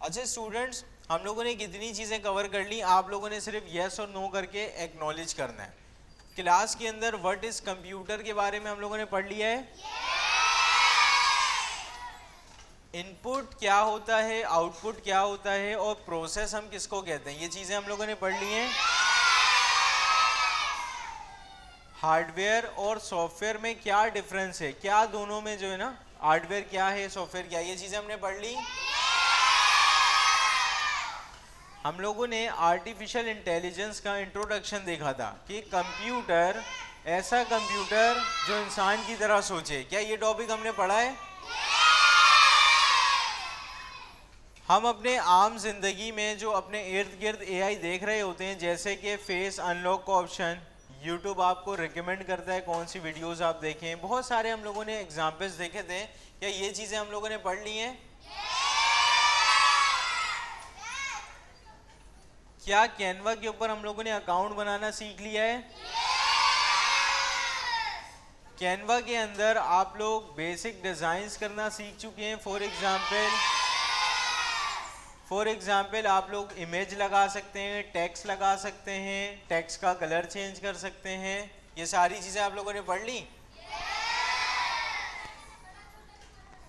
अच्छा स्टूडेंट्स, हम लोगों ने कितनी चीज़ें कवर कर ली, आप लोगों ने सिर्फ यस और नो करके एक्नॉलेज करना है। क्लास के अंदर व्हाट इज कंप्यूटर के बारे में हम लोगों ने पढ़ लिया है। इनपुट क्या होता है, आउटपुट क्या होता है और प्रोसेस हम किसको कहते हैं, ये चीज़ें हम लोगों ने पढ़ ली हैं। हार्डवेयर और सॉफ्टवेयर में क्या डिफरेंस है, क्या दोनों में जो है ना, हार्डवेयर क्या है सॉफ्टवेयर क्या है, ये चीज़ें हमने पढ़ ली। हम लोगों ने आर्टिफिशियल इंटेलिजेंस का इंट्रोडक्शन देखा था कि कंप्यूटर, ऐसा कंप्यूटर जो इंसान की तरह सोचे, क्या ये टॉपिक हमने पढ़ा है। हम अपने आम जिंदगी में जो अपने इर्द गिर्द एआई देख रहे होते हैं, जैसे कि फेस अनलॉक का ऑप्शन, यूट्यूब आपको रिकमेंड करता है कौन सी वीडियोस आप देखें, बहुत सारे हम लोगों ने एग्जाम्पल्स देखे थे। क्या ये चीज़ें हम लोगों ने पढ़ ली हैं। क्या कैनवा के ऊपर हम लोगों ने अकाउंट बनाना सीख लिया है। कैनवा के अंदर आप लोग बेसिक डिज़ाइंस करना सीख चुके हैं। फॉर एग्जाम्पल आप लोग इमेज लगा सकते हैं, टेक्स्ट लगा सकते हैं, टेक्स्ट का कलर चेंज कर सकते हैं, ये सारी चीज़ें आप लोगों ने पढ़ ली।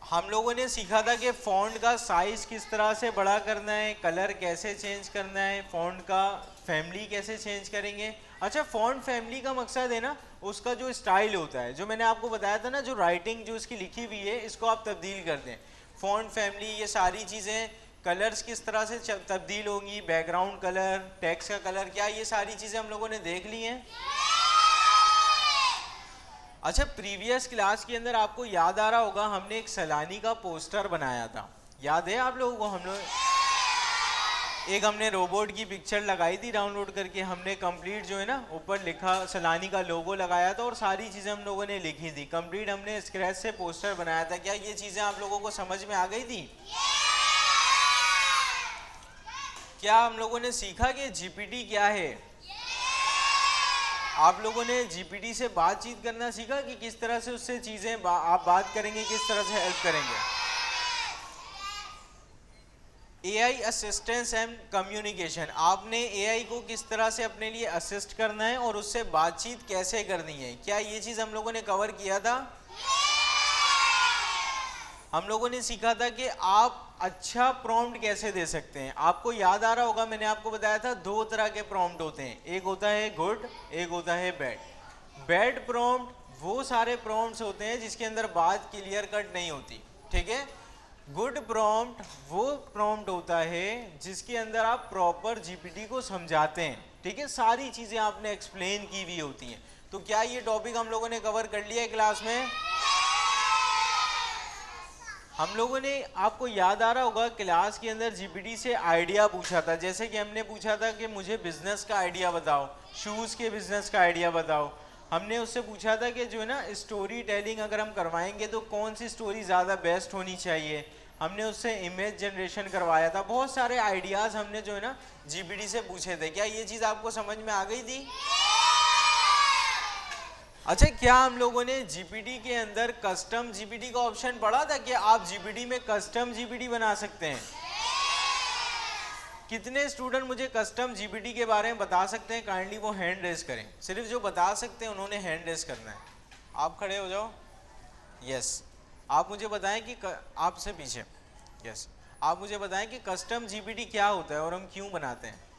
हम लोगों ने सीखा था कि फ़ॉन्ट का साइज़ किस तरह से बड़ा करना है, कलर कैसे चेंज करना है, फ़ॉन्ट का फैमिली कैसे चेंज करेंगे। अच्छा, फ़ॉन्ट फैमिली का मकसद है ना, उसका जो स्टाइल होता है, जो मैंने आपको बताया था ना, जो राइटिंग जो इसकी लिखी हुई है, इसको आप तब्दील कर दें। फ़ॉन्ट फैमिली, ये सारी चीज़ें, कलर्स किस तरह से तब्दील होंगी, बैकग्राउंड कलर, टेक्स्ट का कलर क्या, ये सारी चीज़ें हम लोगों ने देख ली हैं। अच्छा, प्रीवियस क्लास के अंदर आपको याद आ रहा होगा, हमने एक सैलानी का पोस्टर बनाया था, याद है आप लोगों को। हमने रोबोट की पिक्चर लगाई थी डाउनलोड करके, हमने कंप्लीट जो है ना ऊपर लिखा सैलानी का लोगो लगाया था और सारी चीज़ें हम लोगों ने लिखी थी। कंप्लीट हमने स्क्रैच से पोस्टर बनाया था। क्या ये चीज़ें आप लोगों को समझ में आ गई थी। क्या हम लोगों ने सीखा कि जीपीटी क्या है। आप लोगों ने जीपीटी से बातचीत करना सीखा कि किस तरह से उससे चीज़ें आप बात करेंगे, किस तरह से हेल्प करेंगे। एआई असिस्टेंस एंड कम्युनिकेशन, आपने एआई को किस तरह से अपने लिए असिस्ट करना है और उससे बातचीत कैसे करनी है, क्या ये चीज़ हम लोगों ने कवर किया था। हम लोगों ने सीखा था कि आप अच्छा प्रॉम्प्ट कैसे दे सकते हैं। आपको याद आ रहा होगा, मैंने आपको बताया था दो तरह के प्रॉम्प्ट होते हैं, एक होता है गुड, एक होता है बैड। बैड प्रॉम्प्ट वो सारे प्रॉम्प्ट्स होते हैं जिसके अंदर बात क्लियर कट नहीं होती, ठीक है। गुड प्रॉम्प्ट वो प्रॉम्प्ट होता है जिसके अंदर आप प्रॉपर जीपीटी को समझाते हैं, ठीक है, सारी चीज़ें आपने एक्सप्लेन की हुई होती हैं। तो क्या ये टॉपिक हम लोगों ने कवर कर लिया है क्लास में। हम लोगों ने, आपको याद आ रहा होगा, क्लास के अंदर जीपीटी से आइडिया पूछा था। जैसे कि हमने पूछा था कि मुझे बिजनेस का आइडिया बताओ, शूज़ के बिजनेस का आइडिया बताओ। हमने उससे पूछा था कि जो है ना स्टोरी टेलिंग अगर हम करवाएंगे तो कौन सी स्टोरी ज़्यादा बेस्ट होनी चाहिए। हमने उससे इमेज जनरेशन करवाया था। बहुत सारे आइडियाज़ हमने जो है ना जीपीटी से पूछे थे। क्या ये चीज़ आपको समझ में आ गई थी। अच्छा, क्या हम लोगों ने जीपीटी के अंदर कस्टम जीपीटी का ऑप्शन पढ़ा था कि आप जीपीटी में कस्टम जीपीटी बना सकते हैं। कितने स्टूडेंट मुझे कस्टम जीपीटी के बारे में बता सकते हैं, काइंडली वो हैंड रेज करें। सिर्फ जो बता सकते हैं उन्होंने हैंड रेज करना है। आप खड़े हो जाओ। यस, आप मुझे बताएं कि आपसे पीछे, यस, आप मुझे बताएं कि कस्टम जीपीटी क्या होता है और हम क्यों बनाते हैं।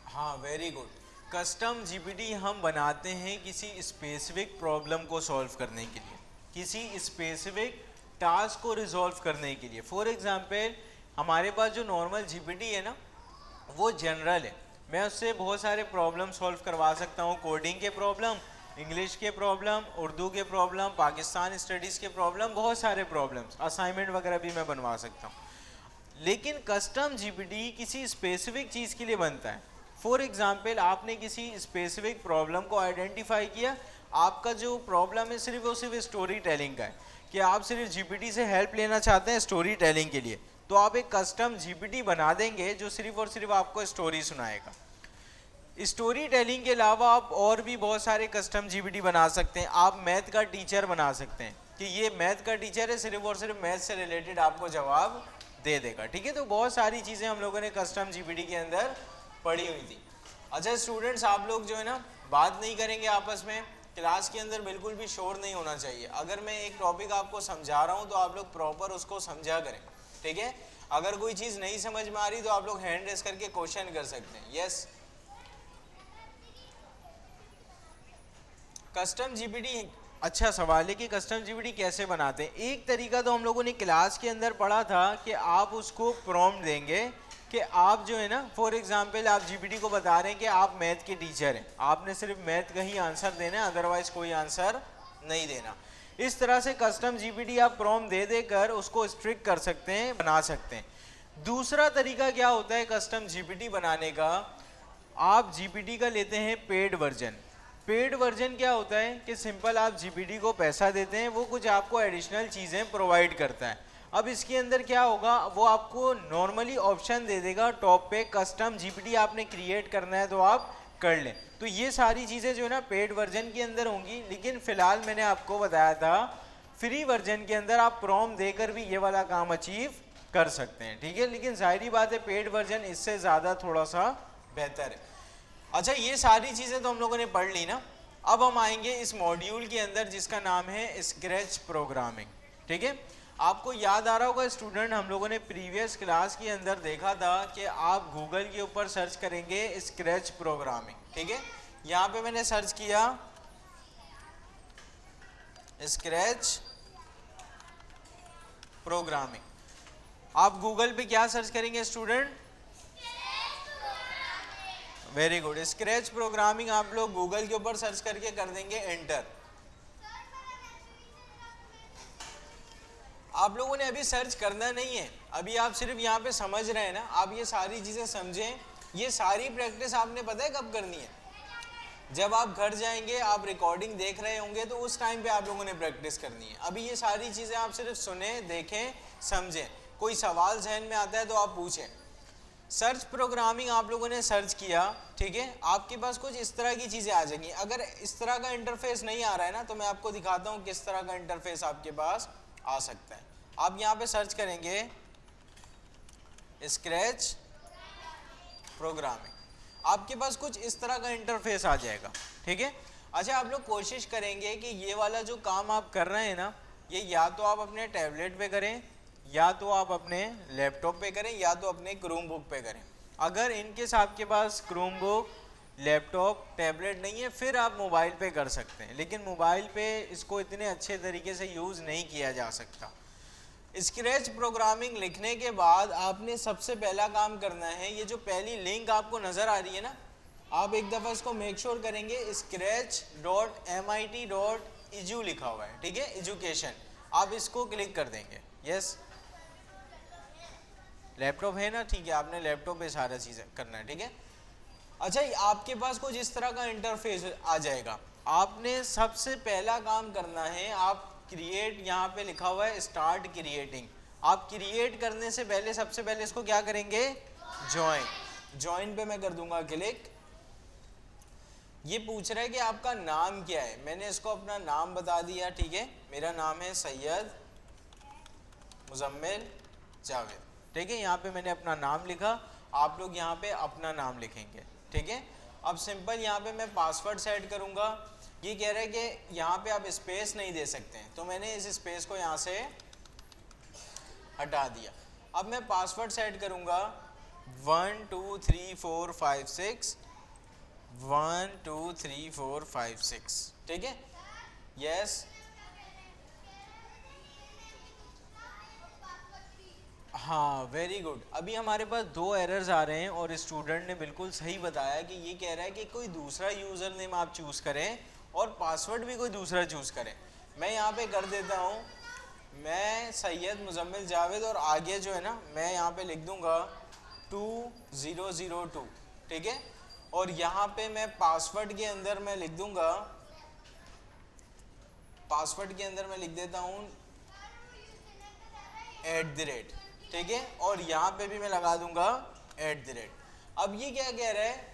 हाँ, वेरी गुड। कस्टम जीपीटी हम बनाते हैं किसी स्पेसिफिक प्रॉब्लम को सॉल्व करने के लिए, किसी स्पेसिफिक टास्क को रिजॉल्व करने के लिए। फॉर एग्जांपल, हमारे पास जो नॉर्मल जीपीटी है ना, वो जनरल है। मैं उससे बहुत सारे प्रॉब्लम सॉल्व करवा सकता हूँ, कोडिंग के प्रॉब्लम, इंग्लिश के प्रॉब्लम, उर्दू के प्रॉब्लम, पाकिस्तान स्टडीज़ के प्रॉब्लम, बहुत सारे प्रॉब्लम्स, असाइनमेंट वगैरह भी मैं बनवा सकता हूँ। लेकिन कस्टम जीपीटी किसी स्पेसिफिक चीज़ के लिए बनता है। फॉर एग्जाम्पल, आपने किसी स्पेसिफिक प्रॉब्लम को आइडेंटिफाई किया, आपका जो प्रॉब्लम है सिर्फ वो सिर्फ स्टोरी टेलिंग का है, कि आप सिर्फ जीपीटी से हेल्प लेना चाहते हैं स्टोरी टेलिंग के लिए, तो आप एक कस्टम जीपीटी बना देंगे जो सिर्फ और सिर्फ आपको स्टोरी सुनाएगा। स्टोरी टेलिंग के अलावा आप और भी बहुत सारे कस्टम जीपीटी बना सकते हैं। आप मैथ का टीचर बना सकते हैं कि ये मैथ का टीचर है, सिर्फ और सिर्फ मैथ से रिलेटेड आपको जवाब दे देगा, ठीक है। तो बहुत सारी चीज़ें हम लोगों ने कस्टम जीपीटी के अंदर पढ़ी हुई थी। अच्छा स्टूडेंट्स, आप लोग जो है ना बात नहीं करेंगे आपस में, क्लास के अंदर बिल्कुल भी शोर नहीं होना चाहिए। अगर मैं एक टॉपिक आपको समझा रहा हूँ तो आप लोग प्रॉपर उसको समझा करें, ठीक है। अगर कोई चीज़ नहीं समझ में आ रही तो आप लोग हैंड रेस करके क्वेश्चन कर सकते हैं। यस, कस्टम जीपीटी अच्छा सवाल है कि कस्टम जीपीटी कैसे बनाते हैं। एक तरीका तो हम लोगों ने क्लास के अंदर पढ़ा था कि आप उसको प्रॉम्प्ट देंगे कि आप जो है ना, फॉर एग्जांपल आप जीपीटी को बता रहे हैं कि आप मैथ के टीचर हैं, आपने सिर्फ मैथ का ही आंसर देना है, अदरवाइज कोई आंसर नहीं देना। इस तरह से कस्टम जीपीटी आप प्रॉम्प्ट दे देकर उसको स्ट्रिक्ट कर सकते हैं, बना सकते हैं। दूसरा तरीका क्या होता है कस्टम जीपीटी बनाने का, आप जीपीटी का लेते हैं पेड वर्जन। पेड वर्जन क्या होता है कि सिंपल आप जीपीटी को पैसा देते हैं, वो कुछ आपको एडिशनल चीज़ें प्रोवाइड करता है। अब इसके अंदर क्या होगा, वो आपको नॉर्मली ऑप्शन दे देगा टॉप पे, कस्टम जीपीटी आपने क्रिएट करना है तो आप कर लें। तो ये सारी चीज़ें जो है ना पेड वर्जन के अंदर होंगी, लेकिन फ़िलहाल मैंने आपको बताया था फ्री वर्जन के अंदर आप प्रॉम्प्ट देकर भी ये वाला काम अचीव कर सकते हैं, ठीक है। लेकिन जाहिर बात है पेड वर्जन इससे ज़्यादा थोड़ा सा बेहतर है। अच्छा ये सारी चीज़ें तो हम लोगों ने पढ़ ली ना। अब हम आएंगे इस मॉड्यूल के अंदर जिसका नाम है स्क्रैच प्रोग्रामिंग, ठीक है। आपको याद आ रहा होगा स्टूडेंट, हम लोगों ने प्रीवियस क्लास के अंदर देखा था कि आप गूगल के ऊपर सर्च करेंगे स्क्रैच प्रोग्रामिंग, ठीक है। यहाँ पे मैंने सर्च किया स्क्रैच प्रोग्रामिंग। आप गूगल पे क्या सर्च करेंगे student? Very good, scratch programming आप लोग गूगल के ऊपर सर्च करके कर देंगे एंटर। आप लोगों ने अभी सर्च करना नहीं है, अभी आप सिर्फ यहाँ पे समझ रहे हैं ना, आप ये सारी चीज़ें समझें। ये सारी प्रैक्टिस आपने पता है कब करनी है? जब आप घर जाएंगे, आप रिकॉर्डिंग देख रहे होंगे तो उस टाइम पे आप लोगों ने प्रैक्टिस करनी है। अभी ये सारी चीज़ें आप सिर्फ सुने, देखें, समझें। कोई सवाल जहन में आता है तो आप पूछें। सर्च प्रोग्रामिंग आप लोगों ने सर्च किया, ठीक है, आपके पास कुछ इस तरह की चीज़ें आ जाएंगी। अगर इस तरह का इंटरफेस नहीं आ रहा है ना तो मैं आपको दिखाता हूँ किस तरह का इंटरफेस आपके पास आ सकता है। आप यहाँ पे सर्च करेंगे स्क्रैच प्रोग्रामिंग, आपके पास कुछ इस तरह का इंटरफेस आ जाएगा, ठीक है। अच्छा आप लोग कोशिश करेंगे कि ये वाला जो काम आप कर रहे हैं ना, ये या तो आप अपने टैबलेट पे करें, या तो आप अपने लैपटॉप पे करें, या तो अपने क्रोम बुक पे करें। अगर इनकेस आपके पास क्रोम बुक, लैपटॉप, टैबलेट नहीं है फिर आप मोबाइल पे कर सकते हैं, लेकिन मोबाइल पे इसको इतने अच्छे तरीके से यूज़ नहीं किया जा सकता। स्क्रैच प्रोग्रामिंग लिखने के बाद आपने सबसे पहला काम करना है, ये जो पहली लिंक आपको नज़र आ रही है ना, आप एक दफ़ा इसको मेक श्योर करेंगे scratch.mit.edu लिखा हुआ है, ठीक है, एजुकेशन, आप इसको क्लिक कर देंगे। यस, लैपटॉप है ना, ठीक है, आपने लैपटॉप पे सारा चीज़ें करना है, ठीक है। अच्छा आपके पास कुछ इस तरह का इंटरफेस आ जाएगा। आपने सबसे पहला काम करना है, आप क्रिएट, यहाँ पे लिखा हुआ है स्टार्ट क्रिएटिंग, आप क्रिएट करने से पहले सबसे पहले इसको क्या करेंगे, ज्वाइन। ज्वाइन पे मैं कर दूंगा क्लिक। ये पूछ रहा है कि आपका नाम क्या है, मैंने इसको अपना नाम बता दिया, ठीक है, मेरा नाम है सैयद मुजम्मिल जावेद, ठीक है। यहाँ पे मैंने अपना नाम लिखा, आप लोग यहाँ पे अपना नाम लिखेंगे, ठीक है। अब सिंपल यहाँ पे मैं पासवर्ड सेट करूँगा। ये कह रहा है कि यहाँ पे आप स्पेस नहीं दे सकते हैं, तो मैंने इस स्पेस को यहाँ से हटा दिया। अब मैं पासवर्ड सेट करूँगा 1 2 3 4 5 6 1 2 3 4 5 6, ठीक है। यस, हाँ वेरी गुड। अभी हमारे पास 2 एरर्स आ रहे हैं और स्टूडेंट ने बिल्कुल सही बताया कि ये कह रहा है कि कोई दूसरा यूज़र नेम आप चूज़ करें और पासवर्ड भी कोई दूसरा चूज़ करें। मैं यहाँ पे कर देता हूँ, मैं सैयद मुजम्मिल जावेद, और आगे जो है ना मैं यहाँ पे लिख दूँगा 2002, ठीक है। और यहाँ पे मैं पासवर्ड के अंदर मैं लिख दूँगा, पासवर्ड के अंदर मैं लिख देता हूँ @ ठीक है, और यहाँ पे भी मैं लगा दूंगा @। अब ये क्या कह रहा है,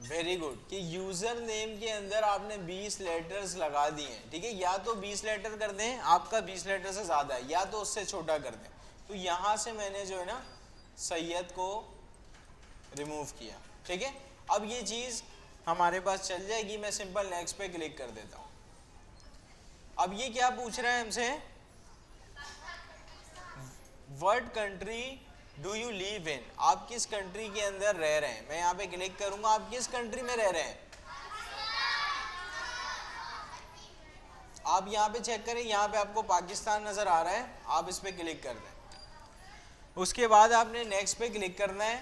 वेरी गुड कि यूजर नेम के अंदर आपने 20 लेटर्स लगा दिए हैं, ठीक है, या तो 20 लेटर कर दें, आपका 20 लेटर से ज़्यादा है, या तो उससे छोटा कर दें। तो यहाँ से मैंने जो है ना सैयद को रिमूव किया, ठीक है। अब ये चीज़ हमारे पास चल जाएगी। मैं सिंपल नेक्स्ट पे क्लिक कर देता हूँ। अब ये क्या पूछ रहा है हमसे, what country do you live in, आप किस कंट्री के अंदर रह रहे हैं। मैं यहाँ पे क्लिक करूंगा, आप किस कंट्री में रह रहे हैं। आप यहाँ पे चेक करें, यहाँ पे आपको पाकिस्तान नजर आ रहा है, आप इस पे क्लिक कर दें। उसके बाद आपने नेक्स्ट पे क्लिक करना है।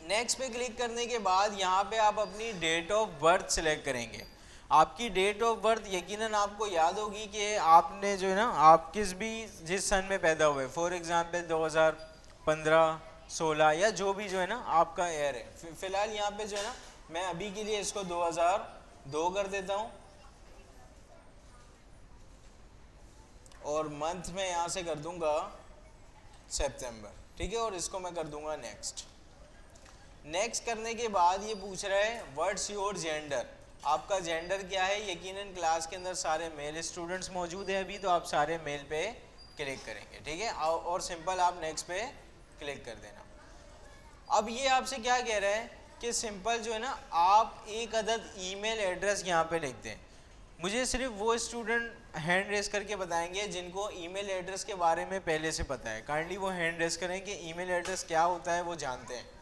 नेक्स्ट पे क्लिक करने के बाद यहाँ पे आप अपनी डेट ऑफ बर्थ सिलेक्ट करेंगे। आपकी डेट ऑफ बर्थ यकीनन आपको याद होगी कि आपने जो है ना, आप जिस सन में पैदा हुए, फॉर एग्जांपल 2015, 16 या जो भी जो है ना आपका ईयर है। फिलहाल यहाँ पे जो है ना, मैं अभी के लिए इसको 2002 कर देता हूँ, और मंथ में यहाँ से कर दूंगा सितंबर, ठीक है, और इसको मैं कर दूंगा नेक्स्ट। नेक्स्ट करने के बाद ये पूछ रहा है व्हाट्स योर जेंडर, आपका जेंडर क्या है। यकीनन क्लास के अंदर सारे मेल स्टूडेंट्स मौजूद हैं अभी, तो आप सारे मेल पे क्लिक करेंगे, ठीक है, और सिंपल आप नेक्स्ट पे क्लिक कर देना। अब ये आपसे क्या कह रहा है कि सिंपल जो है ना, आप एक अदद ईमेल एड्रेस यहाँ पे लिख दें। मुझे सिर्फ वो स्टूडेंट हैंड रेस करके बताएंगे जिनको ईमेल एड्रेस के बारे में पहले से पता है। काइंडली वो हैंड रेस करें कि ईमेल एड्रेस क्या होता है, वो जानते हैं।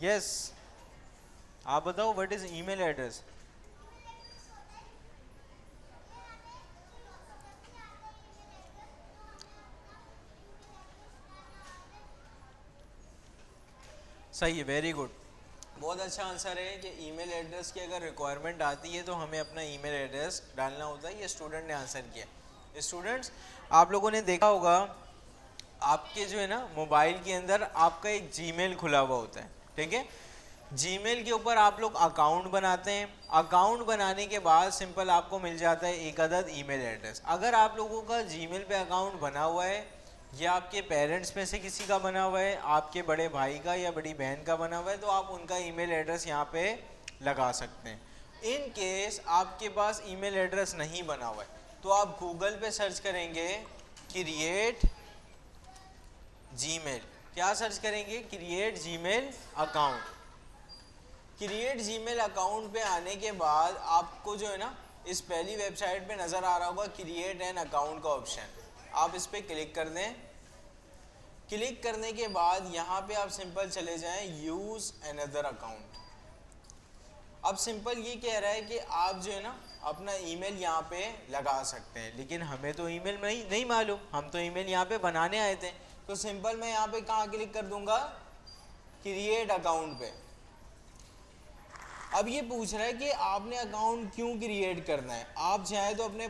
यस, आप बताओ व्हाट इज ईमेल एड्रेस। सही है, वेरी गुड, बहुत अच्छा आंसर है कि ईमेल एड्रेस की अगर रिक्वायरमेंट आती है तो हमें अपना ईमेल एड्रेस डालना होता है। ये स्टूडेंट ने आंसर किया। स्टूडेंट्स, आप लोगों ने देखा होगा आपके जो है ना मोबाइल के अंदर आपका एक जीमेल खुला हुआ होता है, ठीक है। जीमेल के ऊपर आप लोग अकाउंट बनाते हैं। अकाउंट बनाने के बाद सिंपल आपको मिल जाता है एक अदद ईमेल एड्रेस। अगर आप लोगों का जीमेल पे अकाउंट बना हुआ है, या आपके पेरेंट्स में से किसी का बना हुआ है, आपके बड़े भाई का या बड़ी बहन का बना हुआ है, तो आप उनका ईमेल एड्रेस यहाँ पे लगा सकते हैं। इन केस आपके पास ईमेल एड्रेस नहीं बना हुआ है, तो आप गूगल पे सर्च करेंगे क्रिएट जीमेल। क्या सर्च करेंगे, create Gmail account. Create Gmail account पे आने के बाद आपको जो है ना, इस पहली वेबसाइट पे नज़र आ रहा होगा क्रिएट एन अकाउंट का ऑप्शन, आप इस पर क्लिक कर दें। क्लिक करने के बाद यहाँ पे आप सिंपल चले जाएं यूज़ अनदर अकाउंट। अब सिंपल ये कह रहा है कि आप जो है ना अपना ईमेल यहाँ पे लगा सकते हैं, लेकिन हमें तो ईमेल नहीं मालूम, हम तो ईमेल यहाँ पे बनाने आए थे। तो सिंपल मैं यहाँ पे कहाँ क्लिक कर दूंगा, क्रिएट अकाउंट पे। अब ये पूछ रहा है कि आपने अकाउंट क्यों क्रिएट करना है। आप चाहे तो अपने